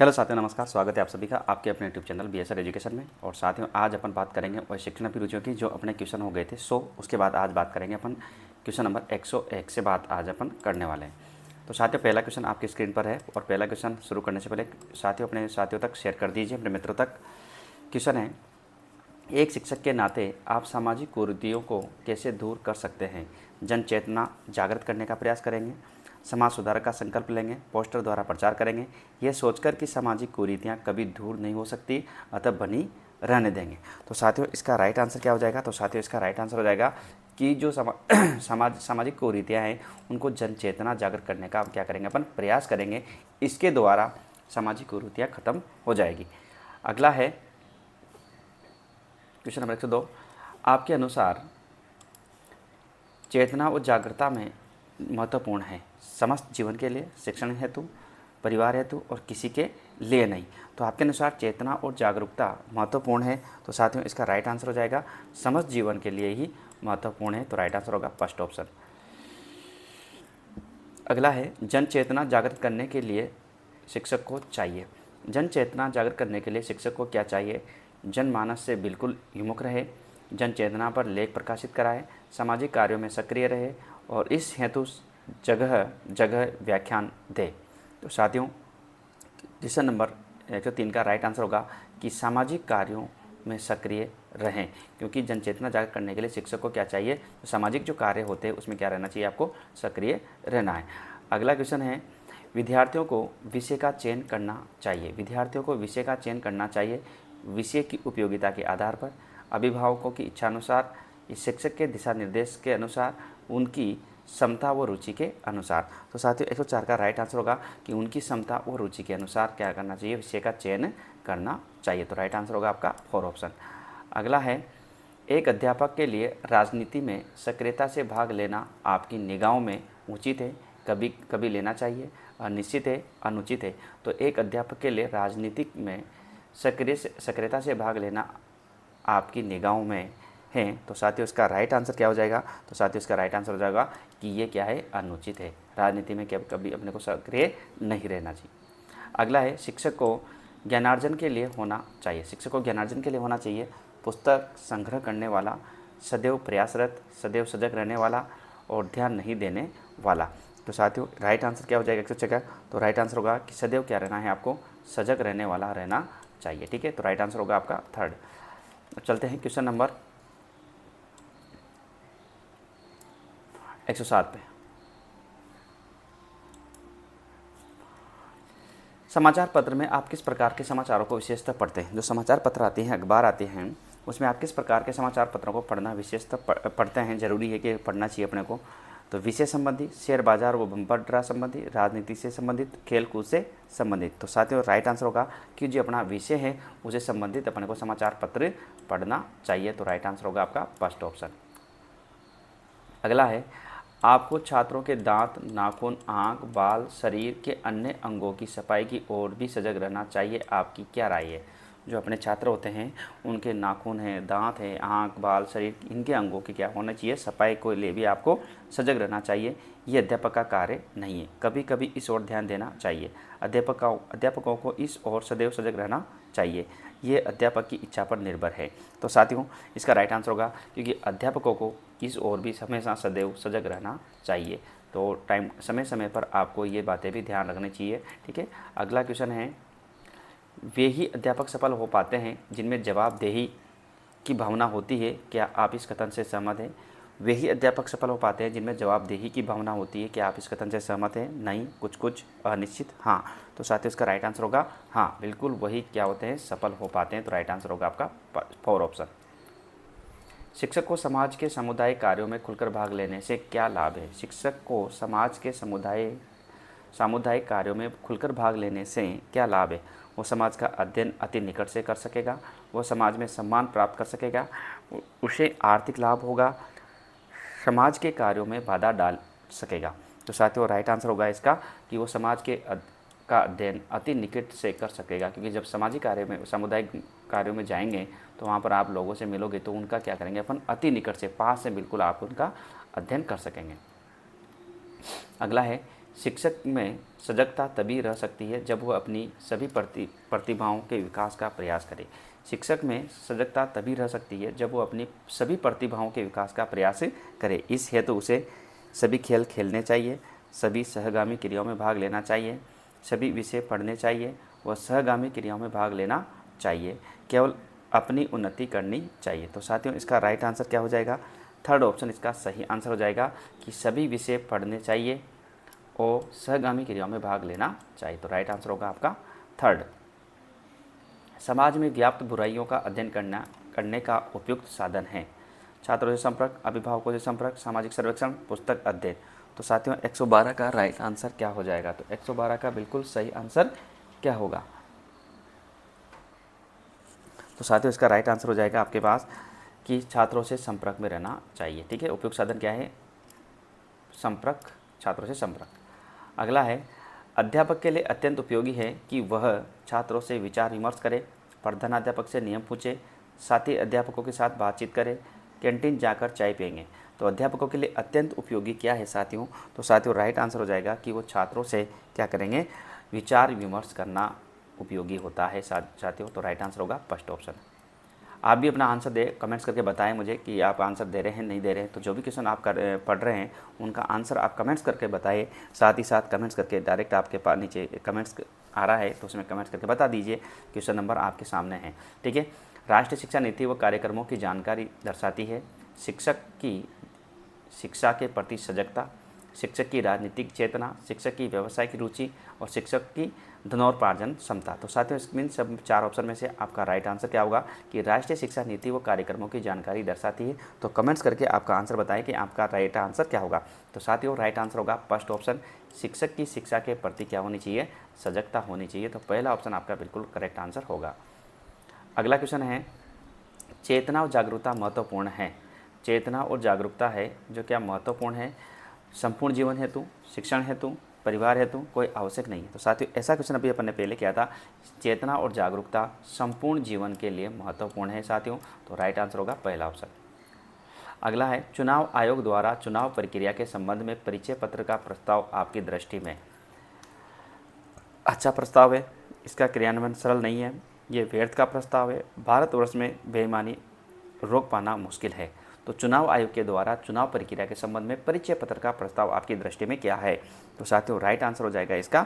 Hello साथियों, नमस्कार। स्वागत है आप सभी का आपके अपने यूट्यूब चैनल BSR एजुकेशन में। और साथियों, आज अपन बात करेंगे और शिक्षण अभिरुचियों की जो अपने क्वेश्चन हो गए थे 100, उसके बाद आज बात करेंगे अपन क्वेश्चन नंबर 101 से बात आज अपन करने वाले हैं। तो साथियों, पहला क्वेश्चन आपकी स्क्रीन पर है और पहला क्वेश्चन शुरू करने से पहले साथियों अपने साथियों तक शेयर कर दीजिए, अपने मित्रों तक। क्वेश्चन है, एक शिक्षक के नाते आप सामाजिक कुरीतियों को कैसे दूर कर सकते हैं? जन चेतना जागृत करने का प्रयास करेंगे, समाज सुधार का संकल्प लेंगे, पोस्टर द्वारा प्रचार करेंगे, यह सोचकर कि सामाजिक कुरीतियाँ कभी दूर नहीं हो सकती, अतः बनी रहने देंगे। तो साथियों, इसका राइट आंसर क्या हो जाएगा? तो साथियों, इसका राइट आंसर हो जाएगा कि जो सामाजिक कुरीतियाँ हैं उनको जन चेतना जागृत करने का क्या करेंगे? अपन प्रयास करेंगे। इसके द्वारा सामाजिक कुरीतियाँ खत्म हो जाएगी। अगला है क्वेश्चन नंबर 102। आपके अनुसार चेतना और जागरूकता में महत्वपूर्ण है समस्त जीवन के लिए, शिक्षण हेतु, परिवार हेतु और किसी के लिए नहीं। तो आपके अनुसार चेतना और जागरूकता महत्वपूर्ण है। तो साथियों, इसका राइट आंसर हो जाएगा समस्त जीवन के लिए ही महत्वपूर्ण है। तो राइट आंसर होगा फर्स्ट ऑप्शन। अगला है, जन चेतना जागृत करने के लिए शिक्षक को चाहिए। जन चेतना जागृत करने के लिए शिक्षक को क्या चाहिए? जनमानस से बिल्कुल विमुख रहे, जन चेतना पर लेख प्रकाशित कराए, सामाजिक कार्यों में सक्रिय रहे और इस हेतु जगह जगह व्याख्यान दे। तो साथियों, क्वेश्चन नंबर 103 का राइट आंसर होगा कि सामाजिक कार्यों में सक्रिय रहें, क्योंकि जन चेतना जागृत करने के लिए शिक्षक को क्या चाहिए? तो सामाजिक जो कार्य होते हैं उसमें क्या रहना चाहिए? आपको सक्रिय रहना है। अगला क्वेश्चन है, विद्यार्थियों को विषय का चयन करना चाहिए। विद्यार्थियों को विषय का चयन करना चाहिए विषय की उपयोगिता के आधार पर, अभिभावकों की इच्छा अनुसार, शिक्षक के दिशा निर्देश के अनुसार, उनकी क्षमता व रुचि के अनुसार। तो साथियों, 104 का राइट आंसर होगा कि उनकी क्षमता और रुचि के अनुसार क्या करना चाहिए? विषय का चयन करना चाहिए। तो राइट आंसर होगा आपका 4 ऑप्शन। अगला है, एक अध्यापक के लिए राजनीति में सक्रियता से भाग लेना आपकी निगाहों में उचित है, कभी कभी लेना चाहिए, निश्चित है, अनुचित है? तो एक अध्यापक के लिए राजनीतिक में सक्रियता से भाग लेना आपकी निगाहों में है। तो साथियों, इसका राइट आंसर क्या हो जाएगा? तो साथियों, इसका राइट आंसर हो जाएगा कि ये क्या है? अनुचित है। राजनीति में कभी अपने को सक्रिय नहीं रहना चाहिए। अगला है, शिक्षक को ज्ञानार्जन के लिए होना चाहिए। शिक्षक को ज्ञानार्जन के लिए होना चाहिए पुस्तक संग्रह करने वाला, सदैव प्रयासरत, सदैव सजग रहने वाला और ध्यान नहीं देने वाला। तो साथियों, राइट आंसर क्या हो जाएगा 106 का? तो राइट आंसर होगा कि सदैव क्या रहना है? आपको सजग रहने वाला रहना चाहिए। ठीक है, तो राइट आंसर होगा आपका 3rd। चलते हैं क्वेश्चन नंबर 107 पे। समाचार पत्र में आप किस प्रकार के समाचारों को विशेषतः पढ़ते हैं? जो समाचार पत्र आते हैं, अखबार आते हैं, उसमें आप किस प्रकार के समाचार पत्रों को पढ़ना विशेषतः पढ़ते हैं? जरूरी है कि पढ़ना चाहिए अपने को। तो विषय संबंधी, शेयर बाजार व बम्पर ड्रा संबंधी, राजनीति से संबंधित, खेल कूद से संबंधित। तो साथियों, राइट आंसर होगा कि जो अपना विषय है उसे संबंधित अपने को समाचार पत्र पढ़ना चाहिए। तो राइट आंसर होगा आपका फर्स्ट ऑप्शन। अगला है, आपको छात्रों के दांत, नाखून, आँख, बाल, शरीर के अन्य अंगों की सफाई की ओर भी सजग रहना चाहिए। आपकी क्या राय है? जो अपने छात्र होते हैं उनके नाखून हैं, दांत हैं, आँख, बाल, शरीर, इनके अंगों की क्या होना चाहिए? सफाई को लिए भी आपको सजग रहना चाहिए। ये अध्यापक का कार्य नहीं है, कभी कभी इस ओर ध्यान देना चाहिए। अध्यापकों को इस ओर सदैव सजग रहना चाहिए। ये अध्यापक की इच्छा पर निर्भर है। तो साथियों, इसका राइट आंसर होगा क्योंकि अध्यापकों को इस ओर भी हमेशा सदैव सजग रहना चाहिए। तो समय समय पर आपको ये बातें भी ध्यान रखनी चाहिए। ठीक है। अगला क्वेश्चन है, वे ही अध्यापक सफल हो पाते हैं जिनमें जवाबदेही की भावना होती है। क्या आप इस कथन से सहमत हैं? वे ही अध्यापक सफल हो पाते हैं जिनमें जवाबदेही की भावना होती है। क्या आप इस कथन से सहमत हैं? नहीं, कुछ कुछ, अनिश्चित, हाँ। तो साथियों, इसका राइट आंसर होगा हाँ, बिल्कुल वही क्या होते हैं? सफल हो पाते हैं। तो राइट आंसर होगा आपका 4 ऑप्शन। शिक्षक को समाज के सामुदायिक कार्यों में खुलकर भाग लेने से क्या लाभ है? शिक्षक को समाज के सामुदायिक कार्यों में खुलकर भाग लेने से क्या लाभ है? वो समाज का अध्ययन अति निकट से कर सकेगा, वो समाज में सम्मान प्राप्त कर सकेगा, उसे आर्थिक लाभ होगा, समाज के कार्यों में बाधा डाल सकेगा। तो साथियों, राइट आंसर होगा इसका कि वो समाज का अध्ययन अति निकट से कर सकेगा, क्योंकि जब सामाजिक कार्य में, सामुदायिक कार्यों में जाएंगे तो वहाँ पर आप लोगों से मिलोगे तो उनका क्या करेंगे? अपन अति निकट से, पास से बिल्कुल आप उनका अध्ययन कर सकेंगे। अगला है, शिक्षक में सजगता तभी रह सकती है जब वह अपनी सभी प्रतिभाओं के विकास का प्रयास करे। शिक्षक में सजगता तभी रह सकती है जब वो अपनी सभी प्रतिभाओं के विकास का प्रयास करे। इस हेतु उसे सभी खेल खेलने चाहिए, सभी सहगामी क्रियाओं में भाग लेना चाहिए, सभी विषय पढ़ने चाहिए व सहगामी क्रियाओं में भाग लेना चाहिए, केवल अपनी उन्नति करनी चाहिए। तो साथियों, इसका राइट आंसर क्या हो जाएगा? थर्ड ऑप्शन इसका सही आंसर हो जाएगा कि सभी विषय पढ़ने चाहिए और सहगामी क्रियाओं में भाग लेना चाहिए। तो राइट आंसर होगा आपका थर्ड। समाज में व्याप्त बुराइयों का अध्ययन करने का उपयुक्त साधन है। छात्रों से संपर्क, अभिभावकों से संपर्क, सामाजिक सर्वेक्षण, पुस्तक अध्ययन। तो साथियों 112 का राइट आंसर क्या हो जाएगा? तो 112 का बिल्कुल सही आंसर क्या होगा? तो साथियों इसका राइट आंसर हो जाएगा आपके पास कि छात्रों से संपर्क में रहना चाहिए। ठीक है, उपयुक्त साधन क्या है? संपर्क, छात्रों से संपर्क। अगला है, अध्यापक के लिए अत्यंत उपयोगी है कि वह छात्रों से विचार विमर्श करे, प्रधानाध्यापक से नियम पूछे, साथी अध्यापकों के साथ बातचीत करे, कैंटीन जाकर चाय पिएंगे। तो अध्यापकों के लिए अत्यंत उपयोगी क्या है साथियों? तो साथियों राइट आंसर हो जाएगा कि वो छात्रों से क्या करेंगे? विचार विमर्श करना उपयोगी होता है साथियों। तो राइट आंसर होगा फर्स्ट ऑप्शन। आप भी अपना आंसर दे कमेंट्स करके बताएं मुझे कि आप आंसर दे रहे हैं नहीं दे रहे हैं। तो जो भी क्वेश्चन आप पढ़ रहे हैं उनका आंसर आप कमेंट्स करके बताइए। साथ ही साथ कमेंट्स करके डायरेक्ट आपके पास नीचे कमेंट्स आ रहा है तो उसमें कमेंट्स करके बता दीजिए। क्वेश्चन नंबर आपके सामने है। ठीक है, राष्ट्रीय शिक्षा नीति व कार्यक्रमों की जानकारी दर्शाती है शिक्षक की शिक्षा के प्रति सजगता, शिक्षक की राजनीतिक चेतना, शिक्षक की व्यवसायिक रुचि और शिक्षक की धनोपार्जन क्षमता। तो साथियों इसमें सब 4 ऑप्शन में से आपका राइट आंसर क्या होगा कि राष्ट्रीय शिक्षा नीति व कार्यक्रमों की जानकारी दर्शाती है। तो कमेंट्स करके आपका आंसर बताएं कि आपका राइट आंसर क्या होगा। तो साथियों राइट आंसर होगा फर्स्ट ऑप्शन, शिक्षक की शिक्षा के प्रति क्या होनी चाहिए? सजगता होनी चाहिए। तो पहला ऑप्शन आपका बिल्कुल करेक्ट आंसर होगा। अगला क्वेश्चन है, चेतना और जागरूकता महत्वपूर्ण है। चेतना और जागरूकता है जो क्या महत्वपूर्ण है? संपूर्ण जीवन हेतु, शिक्षण हेतु, परिवार हेतु, कोई आवश्यक नहीं है। तो साथियों ऐसा क्वेश्चन अभी अपन ने पहले किया था। चेतना और जागरूकता संपूर्ण जीवन के लिए महत्वपूर्ण है साथियों। तो राइट आंसर होगा पहला ऑप्शन। अगला है, चुनाव आयोग द्वारा चुनाव प्रक्रिया के संबंध में परिचय पत्र का प्रस्ताव आपकी दृष्टि में अच्छा प्रस्ताव है, इसका क्रियान्वयन सरल नहीं है, ये व्यर्थ का प्रस्ताव है, भारतवर्ष में बेईमानी रोक पाना मुश्किल है। तो चुनाव आयोग के द्वारा चुनाव प्रक्रिया के संबंध में परिचय पत्र का प्रस्ताव आपकी दृष्टि में क्या है? तो साथियों राइट आंसर हो जाएगा इसका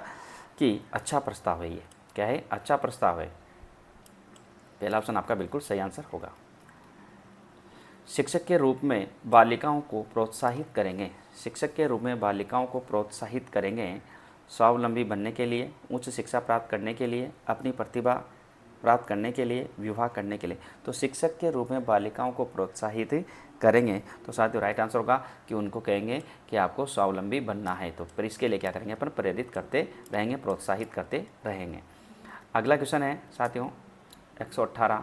कि अच्छा प्रस्ताव है। ये क्या है? अच्छा प्रस्ताव है। पहला ऑप्शन आपका बिल्कुल सही आंसर होगा। शिक्षक के रूप में बालिकाओं को प्रोत्साहित करेंगे। शिक्षक के रूप में बालिकाओं को प्रोत्साहित करेंगे स्वावलंबी बनने के लिए, उच्च शिक्षा प्राप्त करने के लिए, अपनी प्रतिभा प्राप्त करने के लिए, विवाह करने के लिए। तो शिक्षक के रूप में बालिकाओं को प्रोत्साहित करेंगे। तो साथियों राइट आंसर होगा कि उनको कहेंगे कि आपको स्वावलंबी बनना है। तो पर इसके लिए क्या करेंगे? अपन प्रेरित करते रहेंगे, प्रोत्साहित करते रहेंगे। अगला क्वेश्चन है साथियों 118,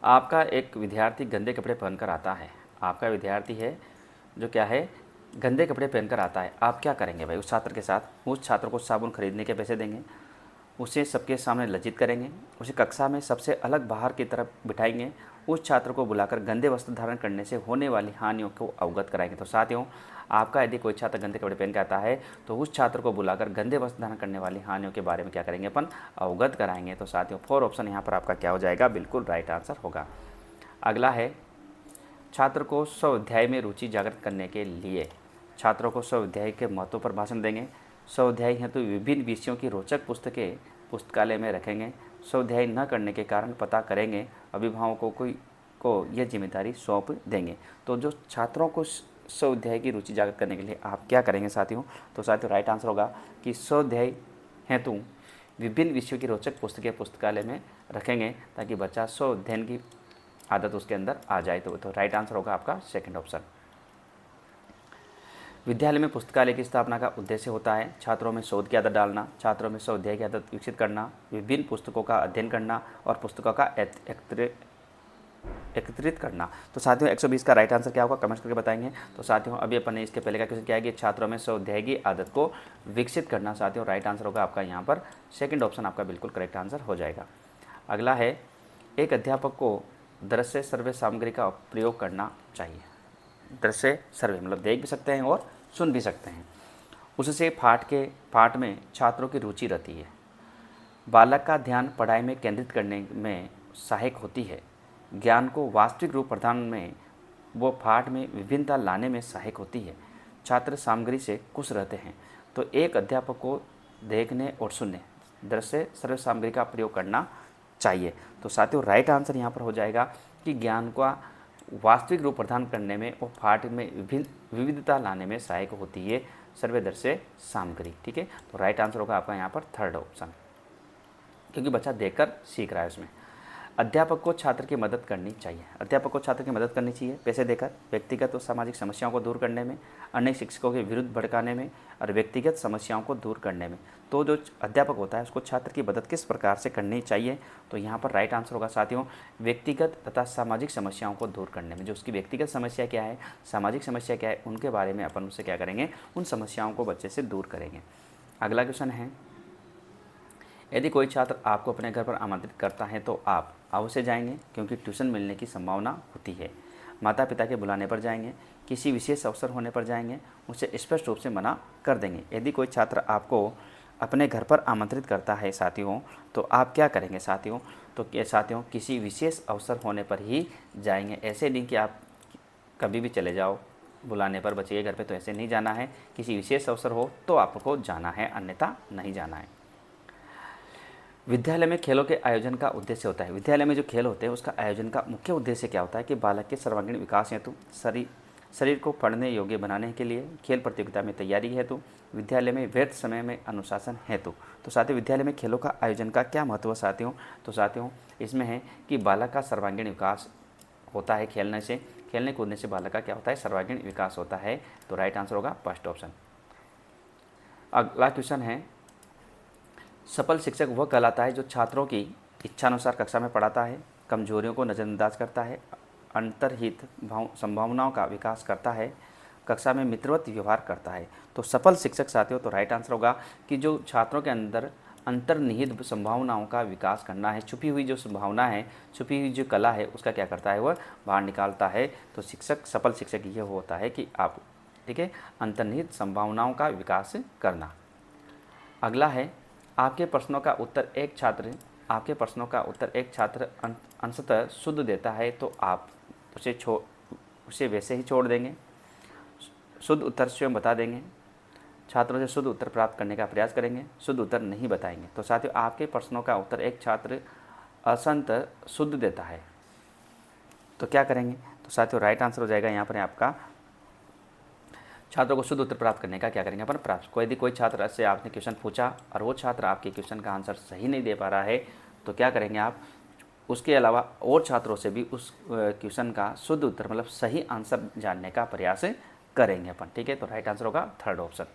आपका एक विद्यार्थी गंदे कपड़े पहनकर आता है। आपका विद्यार्थी है जो क्या है? गंदे कपड़े पहनकर आता है। आप क्या करेंगे भाई उस छात्र के साथ? उस छात्र को साबुन खरीदने के पैसे देंगे, उसे सबके सामने लज्जित करेंगे, उसे कक्षा में सबसे अलग बाहर की तरफ बिठाएंगे, उस छात्र को बुलाकर गंदे वस्त्र धारण करने से होने वाली हानियों को अवगत कराएंगे। तो साथियों आपका यदि कोई छात्र गंदे कपड़े पहन के आता है तो उस छात्र को बुलाकर गंदे वस्त्र धारण करने वाली हानियों के बारे में क्या करेंगे? अपन अवगत कराएंगे। तो साथियों 4 ऑप्शन यहाँ पर आपका क्या हो जाएगा? बिल्कुल राइट आंसर होगा। अगला है, छात्र को स्वाध्याय में रुचि जागृत करने के लिए छात्रों को स्वाध्याय के महत्व पर भाषण देंगे, स्वाध्याय हेतु विभिन्न विषयों की रोचक पुस्तकें पुस्तकालय में रखेंगे, स्वाध्याय न करने के कारण पता करेंगे, अभिभावकों को यह जिम्मेदारी सौंप देंगे। तो जो छात्रों को स्वाध्याय की रुचि जागृत करने के लिए आप क्या करेंगे साथियों? तो साथियों राइट आंसर होगा कि स्वाध्याय हेतु विभिन्न विषयों की रोचक पुस्तकें पुस्तकालय में रखेंगे ताकि बच्चा स्वाध्ययन की आदत उसके अंदर आ जाए। तो राइट आंसर होगा आपका सेकंड ऑप्शन। विद्यालय में पुस्तकालय की स्थापना का उद्देश्य होता है छात्रों में शोध की आदत डालना, छात्रों में स्वाध्याय की आदत विकसित करना, विभिन्न पुस्तकों का अध्ययन करना और पुस्तकों का एकत्रित करना। तो साथियों 120 का राइट आंसर क्या होगा कमेंट करके बताएंगे। तो साथियों अभी अपन ने इसके पहले का क्वेश्चन क्या है कि छात्रों में स्वाध्याय की आदत को विकसित करना। साथियों राइट आंसर होगा आपका यहाँ पर सेकंड ऑप्शन आपका बिल्कुल करेक्ट आंसर हो जाएगा। अगला है, एक अध्यापक को दृश्य सर्वे सामग्री का प्रयोग करना चाहिए। दृश्य सर्वे मतलब देख भी सकते हैं और सुन भी सकते हैं। उससे पाठ में छात्रों की रुचि रहती है। बालक का ध्यान पढ़ाई में केंद्रित करने में सहायक होती है। ज्ञान को वास्तविक रूप प्रदान में वो पाठ में विभिन्नता लाने में सहायक होती है। छात्र सामग्री से खुश रहते हैं। तो एक अध्यापक को देखने और सुनने दृश्य सर्वे सामग्री का प्रयोग करना चाहिए। तो साथियों राइट आंसर यहाँ पर हो जाएगा कि ज्ञान का वास्तविक रूप प्रदान करने में और पाठ में विविधता लाने में सहायक होती है सर्वे दृश्य सामग्री। ठीक है, तो राइट आंसर होगा आपका यहाँ पर थर्ड ऑप्शन, क्योंकि बच्चा देखकर सीख रहा है उसमें। अध्यापक को छात्र की मदद करनी चाहिए। अध्यापक को छात्र की मदद करनी चाहिए पैसे देकर, व्यक्तिगत और सामाजिक समस्याओं को दूर करने में, अन्य शिक्षकों के विरुद्ध भड़काने में और व्यक्तिगत समस्याओं को दूर करने में। तो जो अध्यापक होता है उसको छात्र की मदद किस प्रकार से करनी चाहिए? तो यहाँ पर राइट आंसर होगा साथियों व्यक्तिगत तथा सामाजिक समस्याओं को दूर करने में। जो उसकी व्यक्तिगत समस्या क्या है, सामाजिक समस्या क्या है, उनके बारे में अपन उससे क्या करेंगे, उन समस्याओं को बच्चे से दूर करेंगे। अगला क्वेश्चन है, यदि कोई छात्र आपको अपने घर पर आमंत्रित करता है तो आप अवश्य जाएंगे क्योंकि ट्यूशन मिलने की संभावना होती है। माता पिता के बुलाने पर जाएंगे, किसी विशेष अवसर होने पर जाएंगे, उसे स्पष्ट रूप से मना कर देंगे। यदि कोई छात्र आपको अपने घर पर आमंत्रित करता है साथियों तो आप क्या करेंगे साथियों? तो साथियों किसी विशेष अवसर होने पर ही जाएंगे। ऐसे नहीं कि आप कभी भी चले जाओ बुलाने पर बच्चे के घर पे, तो ऐसे नहीं जाना है। किसी विशेष अवसर हो तो आपको जाना है, अन्यथा नहीं जाना है। विद्यालय में खेलों के आयोजन का उद्देश्य होता है। विद्यालय में जो खेल होते हैं उसका आयोजन का मुख्य उद्देश्य क्या होता है कि बालक के सर्वांगीण विकास हेतु, शरीर को पढ़ने योग्य बनाने के लिए, खेल प्रतियोगिता में तैयारी हेतु, विद्यालय में व्यर्थ समय में अनुशासन हेतु। तो साथियों विद्यालय में खेलों का आयोजन का क्या महत्व है साथियों? तो साथियों इसमें है कि बालक का सर्वांगीण विकास होता है खेलने से, खेलने कूदने से बालक का क्या होता है, सर्वांगीण विकास होता है। तो राइट आंसर होगा फर्स्ट ऑप्शन। अगला क्वेश्चन है, सफल शिक्षक वह कहलाता है जो छात्रों की इच्छानुसार कक्षा में पढ़ाता है, कमजोरियों को नज़रअंदाज करता है, अंतर्हित संभावनाओं का विकास करता है, कक्षा में मित्रवत व्यवहार करता है। तो सफल शिक्षक साथियों तो राइट आंसर होगा कि जो छात्रों के अंदर अंतर्निहित संभावनाओं का विकास करना है, छुपी हुई जो संभावना है, छुपी हुई जो कला है उसका क्या करता है, वह बाहर निकालता है। तो शिक्षक, सफल शिक्षक ये होता है कि आप, ठीक है, अंतर्निहित संभावनाओं का विकास करना। अगला है, आपके प्रश्नों का उत्तर एक छात्र अंशतः शुद्ध देता है तो आप उसे वैसे ही छोड़ देंगे, शुद्ध उत्तर स्वयं बता देंगे, छात्रों से शुद्ध उत्तर प्राप्त करने का प्रयास करेंगे, शुद्ध उत्तर नहीं बताएंगे। तो साथियों आपके प्रश्नों का उत्तर एक छात्र अंशतः शुद्ध देता है तो क्या करेंगे? तो साथियों राइट आंसर हो जाएगा यहाँ पर आपका छात्रों को शुद्ध उत्तर प्राप्त करने का क्या करेंगे अपन, प्राप्त। यदि कोई छात्र से आपने क्वेश्चन पूछा और वो छात्र आपके क्वेश्चन का आंसर सही नहीं दे पा रहा है तो क्या करेंगे आप, उसके अलावा और छात्रों से भी उस क्वेश्चन का शुद्ध उत्तर मतलब सही आंसर जानने का प्रयास करेंगे अपन। ठीक है, तो राइट आंसर होगा थर्ड ऑप्शन।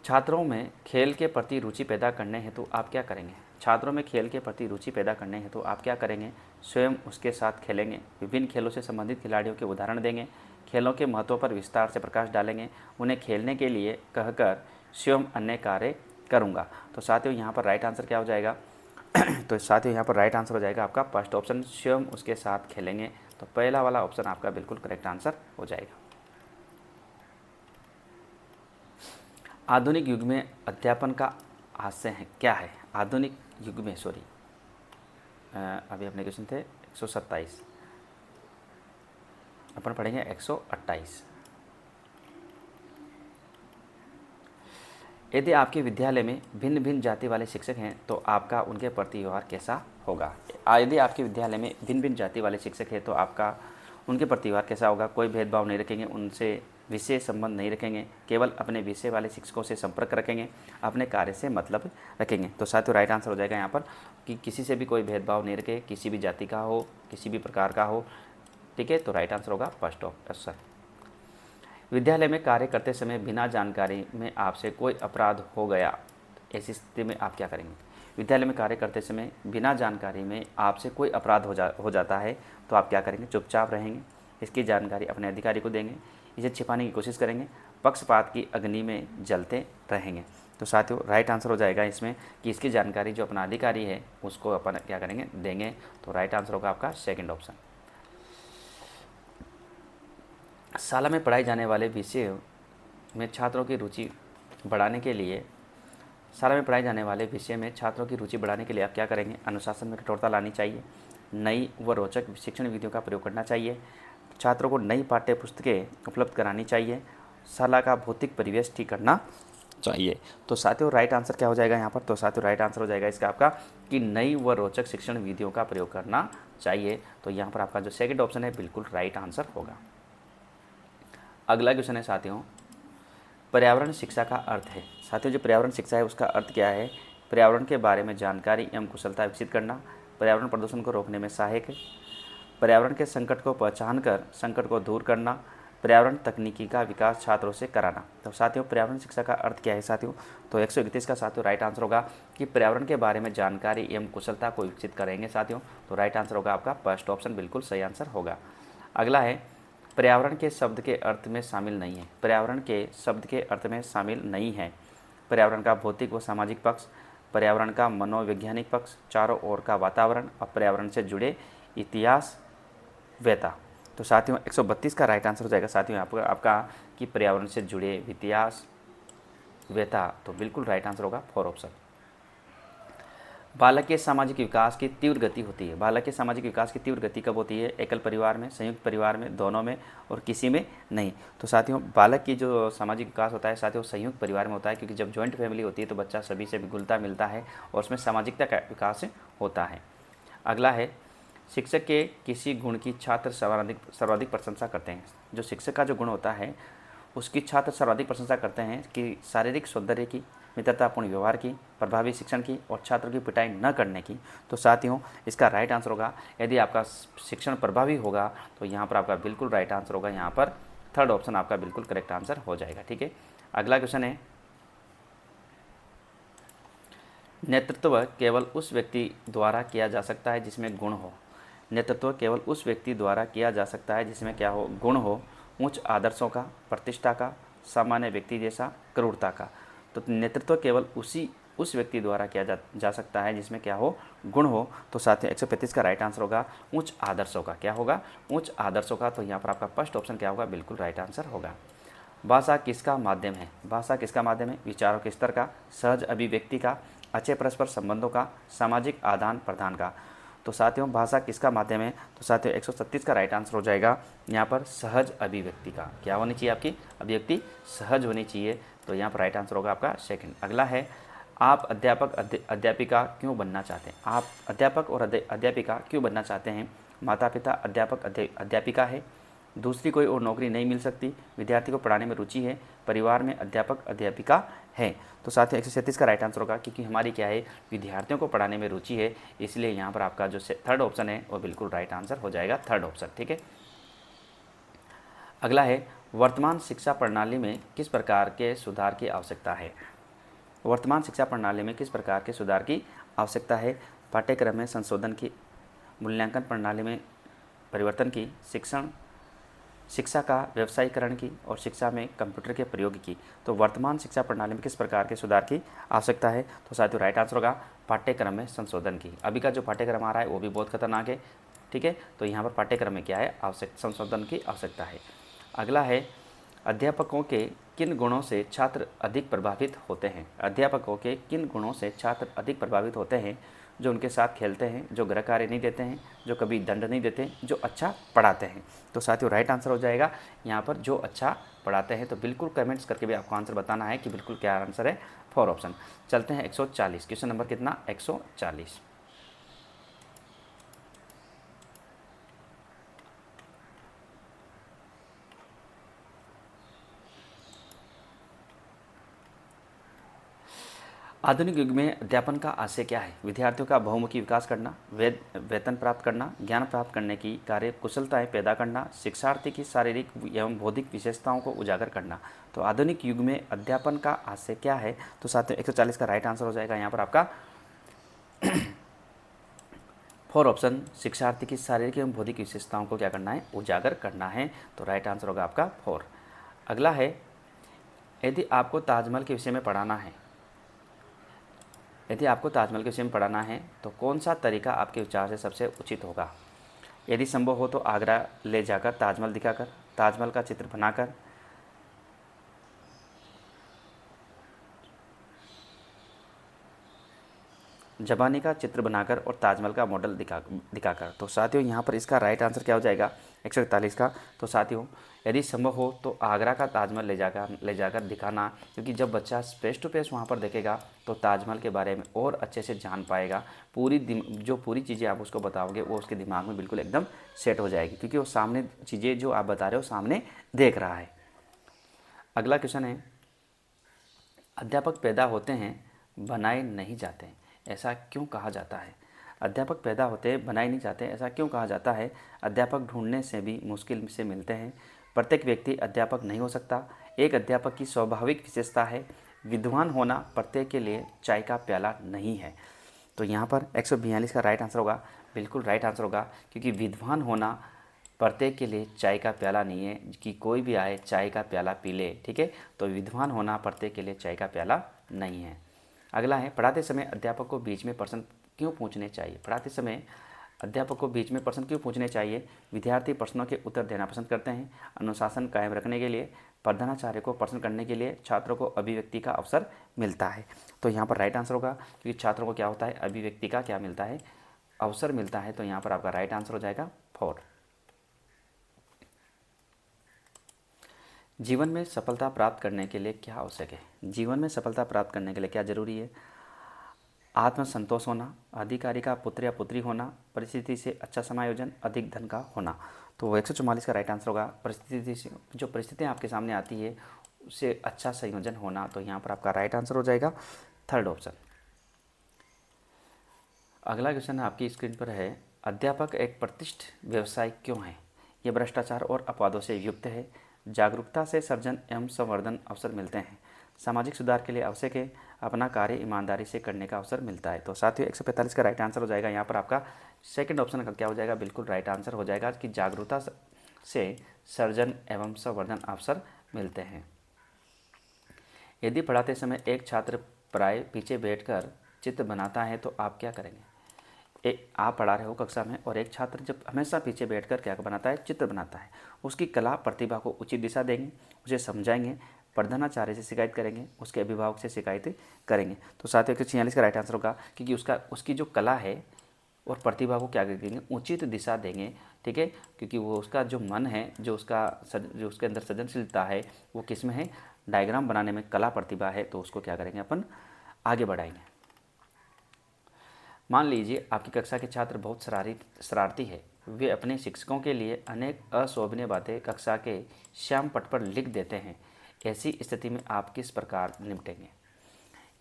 छात्रों में खेल के प्रति रुचि पैदा करने हेतु आप क्या करेंगे? छात्रों में खेल के प्रति रुचि पैदा करने हेतु आप क्या करेंगे? स्वयं उसके साथ खेलेंगे, विभिन्न खेलों से संबंधित खिलाड़ियों के उदाहरण देंगे, खेलों के महत्व पर विस्तार से प्रकाश डालेंगे, उन्हें खेलने के लिए कहकर स्वयं अन्य कार्य करूँगा। तो साथियों यहाँ पर राइट आंसर क्या हो जाएगा? तो साथियों यहाँ पर राइट आंसर हो जाएगा आपका फर्स्ट ऑप्शन, स्वयं उसके साथ खेलेंगे। तो पहला वाला ऑप्शन आपका बिल्कुल करेक्ट आंसर हो जाएगा। आधुनिक युग में अध्यापन का आशय है क्या है? आधुनिक युग में अभी अपने क्वेश्चन थे 127, अपन पढ़ेंगे 128। यदि आपके विद्यालय में भिन्न भिन्न जाति वाले शिक्षक हैं तो आपका उनके प्रति व्यवहार कैसा होगा? यदि आपके विद्यालय में भिन्न भिन्न जाति वाले शिक्षक हैं तो आपका उनके प्रति व्यवहार कैसा होगा? कोई भेदभाव नहीं रखेंगे, उनसे विषय संबंध नहीं रखेंगे, केवल अपने विषय वाले शिक्षकों से संपर्क रखेंगे, अपने कार्य से मतलब रखेंगे। तो साथियों राइट आंसर हो जाएगा यहाँ पर कि किसी से भी कोई भेदभाव नहीं रखे, किसी भी जाति का हो, किसी भी प्रकार का हो। ठीक है, तो राइट आंसर होगा फर्स्ट ऑप्शन। विद्यालय में कार्य करते समय बिना जानकारी में आपसे कोई अपराध हो गया, ऐसी स्थिति में आप क्या करेंगे? विद्यालय में कार्य करते समय बिना जानकारी में आपसे कोई अपराध हो जाता है तो आप क्या करेंगे? चुपचाप रहेंगे, इसकी जानकारी अपने अधिकारी को देंगे, इसे छिपाने की कोशिश करेंगे, पक्षपात की अग्नि में जलते रहेंगे। तो साथियों राइट आंसर हो जाएगा इसमें कि इसकी जानकारी जो अपना अधिकारी है उसको अपन क्या करेंगे? देंगे। तो राइट आंसर होगा आपका सेकंड ऑप्शन। शाला में पढ़ाए जाने वाले विषयों में छात्रों की रुचि बढ़ाने के लिए शाला में पढ़ाए जाने वाले विषय में छात्रों की रुचि बढ़ाने के लिए आप क्या करेंगे? अनुशासन में कठोरता लानी चाहिए, नई व रोचक शिक्षण विधियों का प्रयोग करना चाहिए, छात्रों को नई पाठ्य पुस्तकें उपलब्ध करानी चाहिए, शाला का भौतिक परिवेश ठीक करना चाहिए। तो साथियों राइट आंसर क्या हो जाएगा यहाँ पर? तो साथियों राइट आंसर हो जाएगा इसका आपका कि नई व रोचक शिक्षण विधियों का प्रयोग करना चाहिए। तो यहाँ पर आपका जो सेकंड ऑप्शन है बिल्कुल राइट आंसर होगा। अगला क्वेश्चन है साथियों, पर्यावरण शिक्षा का अर्थ है। साथियों जो पर्यावरण शिक्षा है उसका अर्थ क्या है? पर्यावरण के बारे में जानकारी एवं कुशलता विकसित करना, पर्यावरण प्रदूषण को रोकने में सहायक है, पर्यावरण के संकट को पहचान कर संकट को दूर करना, पर्यावरण तकनीकी का विकास छात्रों से कराना। तो साथियों पर्यावरण शिक्षा का अर्थ क्या है साथियों? तो 131 का साथियों राइट आंसर होगा कि पर्यावरण के बारे में जानकारी एवं कुशलता को विकसित करेंगे साथियों। तो राइट आंसर होगा आपका फर्स्ट ऑप्शन बिल्कुल सही आंसर होगा। अगला है पर्यावरण के शब्द के अर्थ में शामिल नहीं है। पर्यावरण के शब्द के अर्थ में शामिल नहीं है पर्यावरण का भौतिक व सामाजिक पक्ष, पर्यावरण का मनोवैज्ञानिक पक्ष, चारों ओर का वातावरण और पर्यावरण से जुड़े इतिहास वेता। तो साथियों 132 का राइट आंसर हो जाएगा साथियों आपका कि पर्यावरण से जुड़े इतिहास वेता। तो बिल्कुल राइट आंसर होगा 4 ऑप्शन। बालक के सामाजिक विकास की तीव्र गति होती है। बालक के सामाजिक विकास की तीव्र गति कब होती है? एकल परिवार में, संयुक्त परिवार में, दोनों में और किसी में नहीं। तो साथियों बालक की जो सामाजिक विकास होता है साथियों संयुक्त परिवार में होता है, क्योंकि जब जॉइंट फैमिली होती है तो बच्चा सभी से घुलता मिलता है और उसमें सामाजिकता का विकास होता है। अगला है शिक्षक के किसी गुण की छात्र सर्वाधिक प्रशंसा करते हैं। जो शिक्षक का जो गुण होता है उसकी छात्र सर्वाधिक प्रशंसा करते हैं कि शारीरिक सौंदर्य की, मित्रतापूर्ण व्यवहार की, प्रभावी शिक्षण की और छात्रों की पिटाई न करने की। तो साथियों इसका राइट आंसर होगा यदि आपका शिक्षण प्रभावी होगा तो यहाँ पर आपका बिल्कुल राइट आंसर होगा, यहाँ पर थर्ड ऑप्शन आपका बिल्कुल करेक्ट आंसर हो जाएगा। ठीक है, अगला क्वेश्चन है नेतृत्व केवल उस व्यक्ति द्वारा किया जा सकता है जिसमें गुण हो। नेतृत्व केवल उस व्यक्ति द्वारा किया जा सकता है जिसमें क्या हो? गुण हो, उच्च आदर्शों का, प्रतिष्ठा का, सामान्य व्यक्ति जैसा, क्रूरता का। तो नेतृत्व केवल उस व्यक्ति द्वारा किया जा सकता है जिसमें क्या हो? गुण हो। तो साथियों 135 का राइट आंसर होगा उच्च आदर्शों का। क्या होगा? उच्च आदर्शों का। तो यहाँ पर आपका फर्स्ट ऑप्शन क्या होगा? बिल्कुल राइट आंसर होगा। भाषा किसका माध्यम है? भाषा किसका माध्यम है? विचारों के स्तर का, सहज अभिव्यक्ति का, अच्छे परस्पर संबंधों का, सामाजिक आदान प्रदान का। तो साथियों भाषा किसका माध्यम है? तो साथियों 136 का राइट आंसर हो जाएगा यहाँ पर सहज अभिव्यक्ति का। क्या होनी चाहिए? आपकी अभिव्यक्ति सहज होनी चाहिए। तो यहाँ पर राइट आंसर होगा आपका सेकंड। अगला है आप अध्यापक अध्यापिका क्यों बनना चाहते हैं? आप अध्यापक और अध्यापिका क्यों बनना चाहते हैं? माता पिता अध्यापक अध्यापिका है, दूसरी कोई और नौकरी नहीं मिल सकती, विद्यार्थी को पढ़ाने में रुचि है, परिवार में अध्यापक अध्यापिका है। तो साथियों 137 का राइट आंसर होगा क्योंकि हमारी क्या है? विद्यार्थियों को पढ़ाने में रुचि है, इसलिए यहाँ पर आपका जो थर्ड ऑप्शन है वो बिल्कुल राइट आंसर हो जाएगा, थर्ड ऑप्शन। ठीक है, अगला है वर्तमान शिक्षा प्रणाली में किस प्रकार के सुधार की आवश्यकता है? वर्तमान शिक्षा प्रणाली में किस प्रकार के सुधार की आवश्यकता है? पाठ्यक्रम में संशोधन की, मूल्यांकन प्रणाली में परिवर्तन की, शिक्षा का व्यवसायीकरण की और शिक्षा में कंप्यूटर के प्रयोग की। तो वर्तमान शिक्षा प्रणाली में किस प्रकार के सुधार की आवश्यकता है? तो साथियों राइट आंसर होगा पाठ्यक्रम में संशोधन की। अभी का जो पाठ्यक्रम आ रहा है वो भी बहुत खतरनाक है। ठीक है, तो यहाँ पर पाठ्यक्रम में क्या है? संशोधन की आवश्यकता है। अगला है अध्यापकों के किन गुणों से छात्र अधिक प्रभावित होते हैं? अध्यापकों के किन गुणों से छात्र अधिक प्रभावित होते हैं? जो उनके साथ खेलते हैं, जो गृह कार्य नहीं देते हैं, जो कभी दंड नहीं देते, जो अच्छा पढ़ाते हैं। तो साथियों राइट आंसर हो जाएगा यहाँ पर जो अच्छा पढ़ाते हैं। तो बिल्कुल कमेंट्स करके भी आपको आंसर बताना है कि बिल्कुल क्या आंसर है, 4 ऑप्शन। चलते हैं 140, क्वेश्चन नंबर कितना? 140। आधुनिक युग में अध्यापन का आशय क्या है? विद्यार्थियों का बहुमुखी विकास करना, वेतन प्राप्त करना, ज्ञान प्राप्त करने की कार्य कुशलताएं पैदा करना, शिक्षार्थी की शारीरिक एवं बौद्धिक विशेषताओं को उजागर करना। तो आधुनिक युग में अध्यापन का आशय क्या है? तो साथियों 140 का राइट आंसर हो जाएगा यहाँ पर आपका फोर ऑप्शन, शिक्षार्थी की शारीरिक एवं बौद्धिक विशेषताओं को क्या करना है, उजागर करना है। तो राइट आंसर होगा आपका 4। अगला है, यदि आपको ताजमहल के विषय में पढ़ाना है, यदि आपको ताजमहल के विषय में पढ़ाना है तो कौन सा तरीका आपके विचार से सबसे उचित होगा। यदि संभव हो तो आगरा ले जाकर ताजमहल दिखाकर, ताजमहल का चित्र बनाकर, जबानी का चित्र बनाकर और ताजमहल का मॉडल दिखाकर। तो साथियों यहाँ पर इसका राइट आंसर क्या हो जाएगा, 141 का। तो साथियों यदि संभव हो तो आगरा का ताजमहल ले जाकर दिखाना, क्योंकि जब बच्चा फेस टू फेस वहाँ पर देखेगा तो ताजमहल के बारे में और अच्छे से जान पाएगा। जो पूरी चीज़ें आप उसको बताओगे वो उसके दिमाग में बिल्कुल एकदम सेट हो जाएगी, क्योंकि वो सामने चीज़ें जो आप बता रहे हो सामने देख रहा है। अगला क्वेश्चन है, अध्यापक पैदा होते हैं बनाए नहीं जाते, ऐसा क्यों कहा जाता है। अध्यापक पैदा होते हैं बनाए नहीं जाते, ऐसा क्यों कहा जाता है। अध्यापक ढूंढने से भी मुश्किल से मिलते हैं। प्रत्येक व्यक्ति अध्यापक नहीं हो सकता। एक अध्यापक की स्वाभाविक विशेषता है। विद्वान होना प्रत्येक के लिए चाय का प्याला नहीं है। तो यहाँ पर 142 का राइट आंसर होगा, बिल्कुल राइट आंसर होगा, क्योंकि विद्वान होना प्रत्येक के लिए चाय का प्याला नहीं है कि कोई भी आए चाय का प्याला पी ले, ठीक है। तो विद्वान होना प्रत्येक के लिए चाय का प्याला नहीं है। अगला है, पढ़ाते समय अध्यापक को बीच में प्रश्न क्यों पूछने चाहिए। पढ़ाते समय अध्यापक को बीच में प्रश्न क्यों पूछने चाहिए। विद्यार्थी प्रश्नों के उत्तर देना पसंद करते हैं। अनुशासन कायम रखने के लिए, प्रधानाचार्य को प्रश्न करने के लिए, छात्रों को अभिव्यक्ति का अवसर मिलता है। तो यहाँ पर राइट आंसर होगा, क्योंकि छात्रों को क्या होता है, अभिव्यक्ति का क्या मिलता है, अवसर मिलता है। तो यहाँ पर आपका राइट आंसर हो जाएगा 4। जीवन में सफलता प्राप्त करने के लिए क्या आवश्यक है। जीवन में सफलता प्राप्त करने के लिए क्या जरूरी है। आत्मसंतोष होना, अधिकारी का पुत्र या पुत्री होना, परिस्थिति से अच्छा समायोजन, अधिक धन का होना। तो 144 का राइट आंसर होगा, परिस्थिति से, जो परिस्थितियाँ आपके सामने आती है उससे अच्छा संयोजन होना। तो यहाँ पर आपका राइट आंसर हो जाएगा 3rd ऑप्शन। अगला क्वेश्चन आपकी स्क्रीन पर है, अध्यापक एक प्रतिष्ठित व्यवसाय क्यों है। यह भ्रष्टाचार और अपवादों से युक्त है। जागरूकता से सृजन एवं संवर्धन अवसर मिलते हैं। सामाजिक सुधार के लिए आवश्यक है। अपना कार्य ईमानदारी से करने का अवसर मिलता है। तो साथियों 145 का राइट आंसर हो जाएगा। यहाँ पर आपका 2nd ऑप्शन का क्या हो जाएगा, बिल्कुल राइट आंसर हो जाएगा कि जागरूकता से सृजन एवं संवर्धन अवसर मिलते हैं। यदि पढ़ाते समय एक छात्र प्राय पीछे बैठकर चित्र बनाता है तो आप क्या करेंगे। आप पढ़ा रहे हो कक्षा में और एक छात्र जब हमेशा पीछे बैठकर क्या बनाता है, चित्र बनाता है। उसकी कला प्रतिभा को उचित दिशा देंगे, उसे समझाएंगे, प्रधानाचार्य से शिकायत करेंगे, उसके अभिभावक से शिकायत करेंगे। तो 146 का राइट आंसर होगा, क्योंकि उसकी जो कला है और प्रतिभा को क्या देंगे, उचित दिशा देंगे, ठीक है। क्योंकि वो उसका जो मन है, जो उसके अंदर सृजनशीलता है वो किस में है, डायग्राम बनाने में कला प्रतिभा है। तो उसको क्या करेंगे, अपन आगे बढ़ाएंगे। मान लीजिए आपकी कक्षा के छात्र बहुत शरारती है। वे अपने शिक्षकों के लिए अनेक अशोभनीय बातें कक्षा के श्याम पट पर लिख देते हैं। ऐसी स्थिति में आप किस प्रकार निपटेंगे।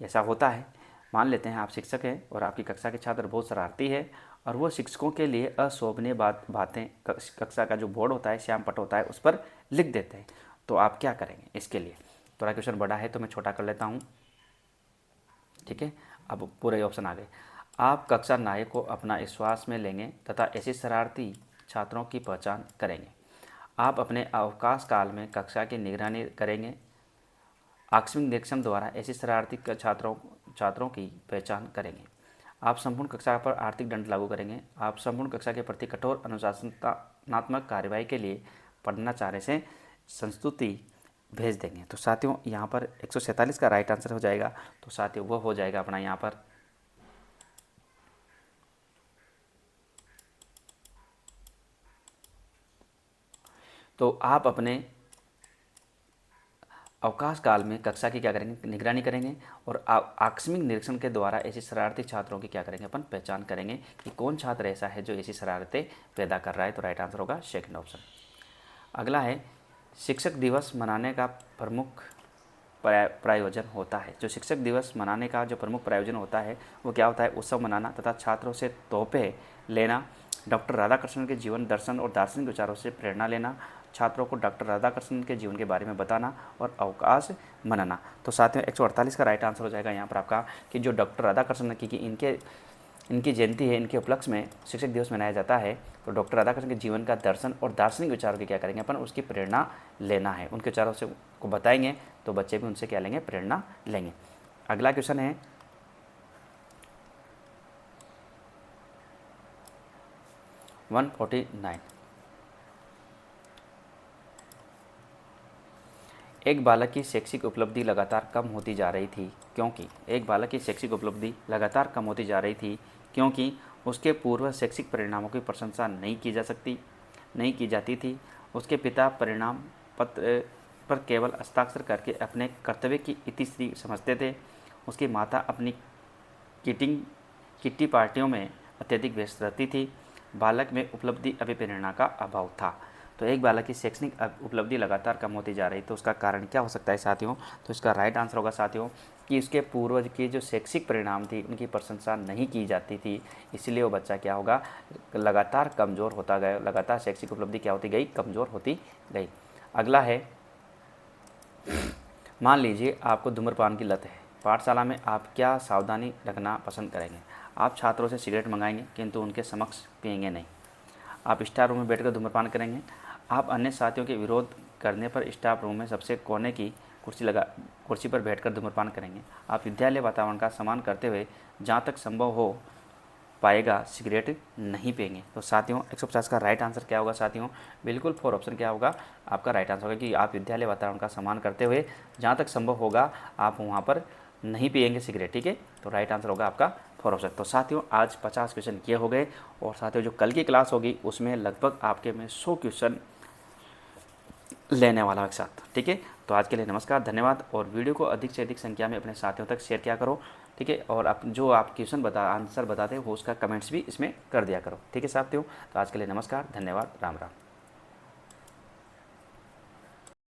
ऐसा होता है, मान लेते हैं आप शिक्षक हैं और आपकी कक्षा के छात्र बहुत शरारती है और वो शिक्षकों के लिए अशोभनीय बातें कक्षा का जो बोर्ड होता है, श्याम पट होता है, उस पर लिख देते हैं। तो आप क्या करेंगे इसके लिए। थोड़ा क्वेश्चन बड़ा है तो मैं छोटा कर लेता हूँ, ठीक है। अब पूरे ऑप्शन आ गए। आप कक्षा नायक को अपना विश्वास में लेंगे तथा ऐसे शरारती छात्रों की पहचान करेंगे। आप अपने अवकाश काल में कक्षा की निगरानी करेंगे। आकस्मिक निरीक्षण द्वारा ऐसे शरारती छात्रों की पहचान करेंगे। आप संपूर्ण कक्षा पर आर्थिक दंड लागू करेंगे। आप संपूर्ण कक्षा के प्रति कठोर अनुशासनात्मक कार्रवाई के लिए प्रधानाचार्य से संस्तुति भेज देंगे। तो साथियों यहाँ पर 147 का राइट आंसर हो जाएगा। तो साथियों वो हो जाएगा अपना यहाँ पर तो आप अपने अवकाश काल में कक्षा की क्या करेंगे, निगरानी करेंगे और आकस्मिक निरीक्षण के द्वारा ऐसे शरारती छात्रों की क्या करेंगे, अपन पहचान करेंगे कि कौन छात्र ऐसा है जो ऐसी शरारतें पैदा कर रहा है। तो राइट आंसर होगा 2nd ऑप्शन। अगला है, शिक्षक दिवस मनाने का प्रमुख प्रायोजन होता है। जो शिक्षक दिवस मनाने का जो प्रमुख प्रायोजन होता है वो क्या होता है, उत्सव मनाना तथा छात्रों से तोहफे लेना, डॉक्टर राधाकृष्णन के जीवन दर्शन और दार्शनिक विचारों से प्रेरणा लेना, छात्रों को डॉक्टर राधाकृष्णन के जीवन के बारे में बताना और अवकाश मनाना। तो साथियों 148 का राइट आंसर हो जाएगा यहाँ पर आपका कि जो डॉक्टर राधाकृष्णन की इनके इनकी जयंती है, इनके उपलक्ष्य में शिक्षक दिवस मनाया जाता है। तो डॉक्टर राधाकृष्ण के जीवन का दर्शन और दार्शनिक विचारों की क्या करेंगे अपन, उसकी प्रेरणा लेना है, उनके विचारों से को बताएंगे तो बच्चे भी उनसे क्या लेंगे, प्रेरणा लेंगे। अगला क्वेश्चन है 149। एक बालक की शैक्षिक उपलब्धि लगातार कम होती जा रही थी क्योंकि एक बालक की शैक्षिक उपलब्धि लगातार कम होती जा रही थी क्योंकि उसके पूर्व शैक्षिक परिणामों की प्रशंसा नहीं की जाती थी। उसके पिता परिणाम पत्र पर केवल हस्ताक्षर करके अपने कर्तव्य की इतिश्री समझते थे। उसकी माता अपनी किट्टी पार्टियों में अत्यधिक व्यस्त रहती थी। बालक में उपलब्धि अभिप्रेरणा का अभाव था। तो एक बालक की शैक्षणिक उपलब्धि लगातार कम होती जा रही, तो उसका कारण क्या हो सकता है साथियों? तो इसका राइट आंसर होगा साथियों कि इसके पूर्वज के जो शैक्षिक परिणाम थी उनकी प्रशंसा नहीं की जाती थी, इसलिए वो बच्चा क्या होगा, लगातार कमज़ोर होता गया, लगातार शैक्षिक उपलब्धि क्या होती गई, कमज़ोर होती गई। अगला है, मान लीजिए आपको धूम्रपान की लत है। पाठशाला में आप क्या सावधानी रखना पसंद करेंगे? आप छात्रों से सिगरेट मंगाएंगे किंतु उनके समक्ष पिएंगे नहीं। आप स्टाफ रूम में बैठकर धूम्रपान करेंगे। आप अन्य साथियों के विरोध करने पर स्टाफ रूम में सबसे कोने की कुर्सी पर बैठकर धूम्रपान करेंगे। आप विद्यालय वातावरण का सम्मान करते हुए जहाँ तक संभव हो पाएगा सिगरेट नहीं पिएंगे। तो साथियों 150 का राइट आंसर क्या होगा साथियों? बिल्कुल 4 ऑप्शन क्या होगा आपका राइट आंसर होगा कि आप विद्यालय वातावरण का सम्मान करते हुए जहाँ तक संभव होगा आप वहाँ पर नहीं पिएंगे सिगरेट। ठीक है, तो राइट आंसर होगा आपका 4 ऑप्शन। तो साथियों आज 50 क्वेश्चन किए हो गए और साथियों जो कल की क्लास होगी उसमें लगभग आपके मैं 100 क्वेश्चन लेने वाला हूँ एक साथ। ठीक है, तो आज के लिए नमस्कार, धन्यवाद। और वीडियो को अधिक से अधिक संख्या में अपने साथियों तक शेयर किया करो। ठीक है, और आप जो आप क्वेश्चन आंसर बताते हो वो उसका कमेंट्स भी इसमें कर दिया करो। ठीक है साथियों, तो आज के लिए नमस्कार, धन्यवाद, राम राम।